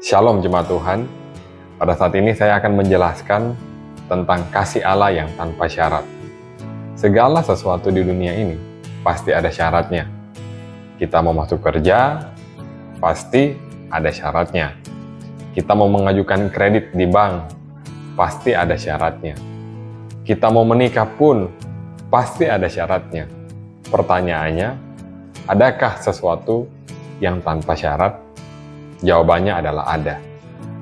Shalom jemaat Tuhan. Pada saat ini saya akan menjelaskan tentang kasih Allah yang tanpa syarat. Segala sesuatu di dunia ini pasti ada syaratnya. Kita mau masuk kerja, pasti ada syaratnya. Kita mau mengajukan kredit di bank, pasti ada syaratnya. Kita mau menikah pun, pasti ada syaratnya. Pertanyaannya, adakah sesuatu yang tanpa syarat? Jawabannya adalah ada,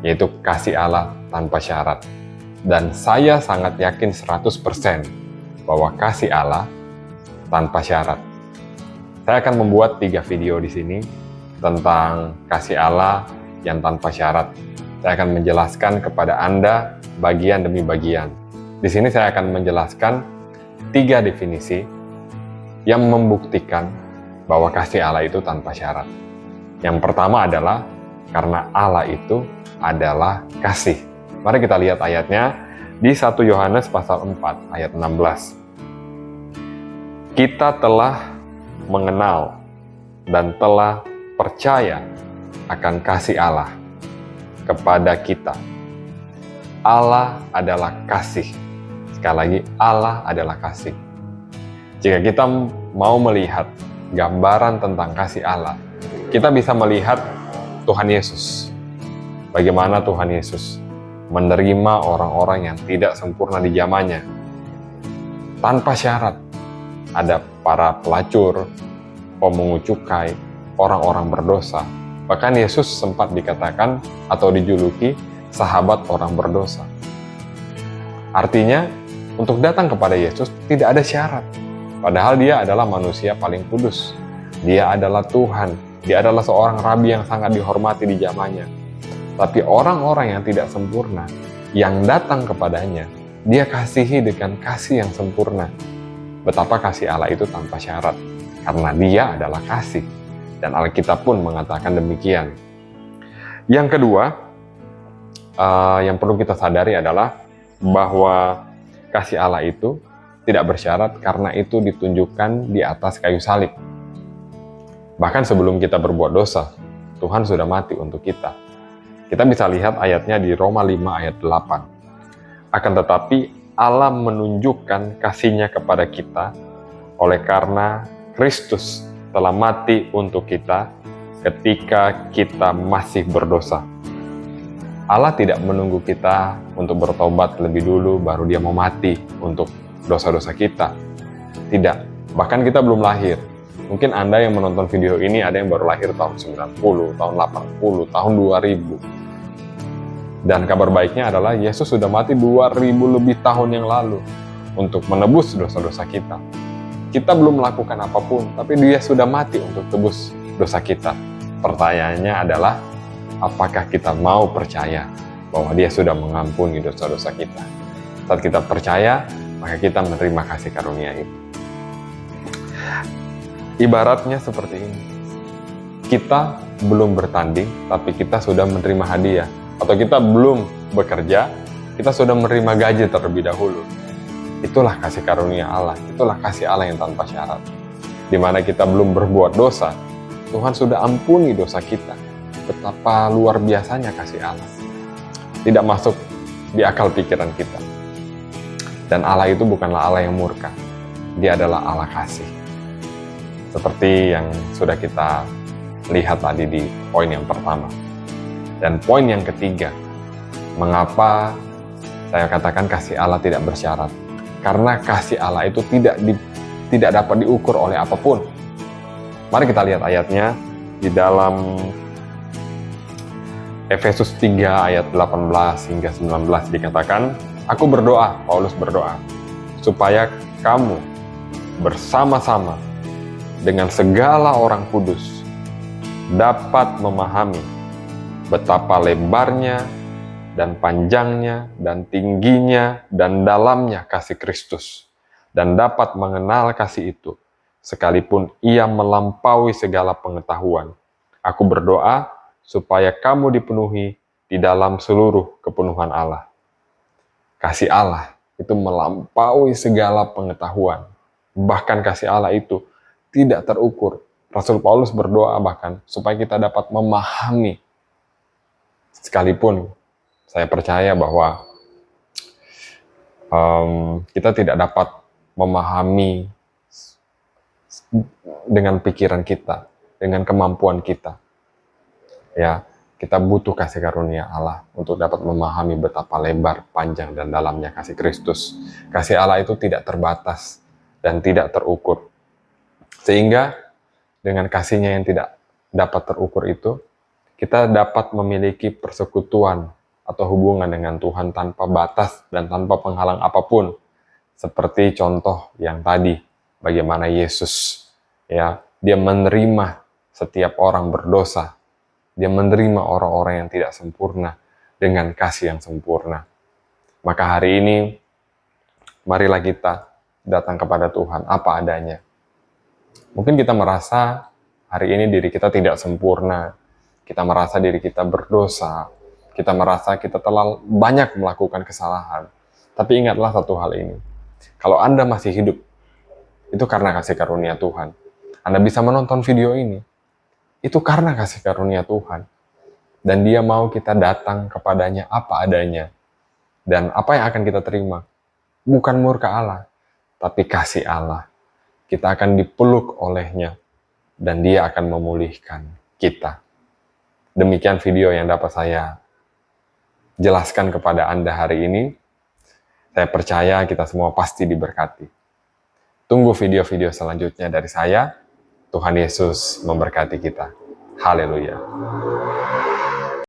yaitu kasih Allah tanpa syarat. Dan saya sangat yakin 100% bahwa kasih Allah tanpa syarat. Saya akan membuat 3 video di sini tentang kasih Allah yang tanpa syarat. Saya akan menjelaskan kepada Anda bagian demi bagian. Di sini saya akan menjelaskan 3 definisi yang membuktikan bahwa kasih Allah itu tanpa syarat. Yang pertama adalah karena Allah itu adalah kasih. Mari kita lihat ayatnya di 1 Yohanes pasal 4 ayat 16. Kita telah mengenal dan telah percaya akan kasih Allah kepada kita. Allah adalah kasih. Sekali lagi, Allah adalah kasih. Jika kita mau melihat gambaran tentang kasih Allah, kita bisa melihat Tuhan Yesus. Bagaimana Tuhan Yesus menerima orang-orang yang tidak sempurna di zamannya. Tanpa syarat. Ada para pelacur, pemungut cukai, orang-orang berdosa. Bahkan Yesus sempat dikatakan atau dijuluki sahabat orang berdosa. Artinya, untuk datang kepada Yesus tidak ada syarat. Padahal dia adalah manusia paling kudus. Dia adalah Tuhan. Dia adalah seorang rabi yang sangat dihormati di zamannya. Tapi orang-orang yang tidak sempurna, yang datang kepadanya, dia kasihi dengan kasih yang sempurna. Betapa kasih Allah itu tanpa syarat, karena dia adalah kasih. Dan Alkitab pun mengatakan demikian. Yang kedua, yang perlu kita sadari adalah bahwa kasih Allah itu tidak bersyarat karena itu ditunjukkan di atas kayu salib. Bahkan sebelum kita berbuat dosa, Tuhan sudah mati untuk kita. Kita bisa lihat ayatnya di Roma 5 ayat 8. Akan tetapi Allah menunjukkan kasih-Nya kepada kita oleh karena Kristus telah mati untuk kita ketika kita masih berdosa. Allah tidak menunggu kita untuk bertobat lebih dulu baru Dia mau mati untuk dosa-dosa kita. Tidak, bahkan kita belum lahir. Mungkin Anda yang menonton video ini ada yang baru lahir tahun 90, tahun 80, tahun 2000. Dan kabar baiknya adalah Yesus sudah mati 2000 lebih tahun yang lalu untuk menebus dosa-dosa kita. Kita belum melakukan apapun, tapi Dia sudah mati untuk tebus dosa kita. Pertanyaannya adalah, apakah kita mau percaya bahwa Dia sudah mengampuni dosa-dosa kita? Saat kita percaya, maka kita menerima kasih karunia itu. Ibaratnya seperti ini. Kita belum bertanding, tapi kita sudah menerima hadiah. Atau kita belum bekerja, kita sudah menerima gaji terlebih dahulu. Itulah kasih karunia Allah. Itulah kasih Allah yang tanpa syarat. Di mana kita belum berbuat dosa, Tuhan sudah ampuni dosa kita. Betapa luar biasanya kasih Allah. Tidak masuk di akal pikiran kita. Dan Allah itu bukanlah Allah yang murka. Dia adalah Allah kasih. Seperti yang sudah kita lihat tadi di poin yang pertama. Dan poin yang ketiga, mengapa saya katakan kasih Allah tidak bersyarat? Karena kasih Allah itu tidak dapat diukur oleh apapun. Mari kita lihat ayatnya di dalam Efesus 3 ayat 18 hingga 19 dikatakan, aku berdoa, Paulus berdoa, supaya kamu bersama-sama dengan segala orang kudus dapat memahami betapa lebarnya dan panjangnya dan tingginya dan dalamnya kasih Kristus, dan dapat mengenal kasih itu sekalipun ia melampaui segala pengetahuan. Aku berdoa supaya kamu dipenuhi di dalam seluruh kepenuhan Allah. Kasih Allah itu melampaui segala pengetahuan. Bahkan kasih Allah itu tidak terukur. Rasul Paulus berdoa bahkan supaya kita dapat memahami Sekalipun saya percaya bahwa kita tidak dapat memahami dengan pikiran kita, dengan kemampuan kita. Ya, kita butuh kasih karunia Allah untuk dapat memahami betapa lebar, panjang, dan dalamnya kasih Kristus. Kasih Allah itu tidak terbatas dan tidak terukur. Sehingga dengan kasihnya yang tidak dapat terukur itu, kita dapat memiliki persekutuan atau hubungan dengan Tuhan tanpa batas dan tanpa penghalang apapun. Seperti contoh yang tadi, bagaimana Yesus, ya, dia menerima setiap orang berdosa. Dia menerima orang-orang yang tidak sempurna dengan kasih yang sempurna. Maka hari ini, marilah kita datang kepada Tuhan apa adanya. Mungkin kita merasa hari ini diri kita tidak sempurna, kita merasa diri kita berdosa, kita merasa kita terlalu banyak melakukan kesalahan. Tapi ingatlah satu hal ini, kalau Anda masih hidup, itu karena kasih karunia Tuhan. Anda bisa menonton video ini, itu karena kasih karunia Tuhan. Dan Dia mau kita datang kepadanya apa adanya. Dan apa yang akan kita terima? Bukan murka Allah, tapi kasih Allah. Kita akan dipeluk olehnya, dan Dia akan memulihkan kita. Demikian video yang dapat saya jelaskan kepada Anda hari ini. Saya percaya kita semua pasti diberkati. Tunggu video-video selanjutnya dari saya. Tuhan Yesus memberkati kita. Haleluya.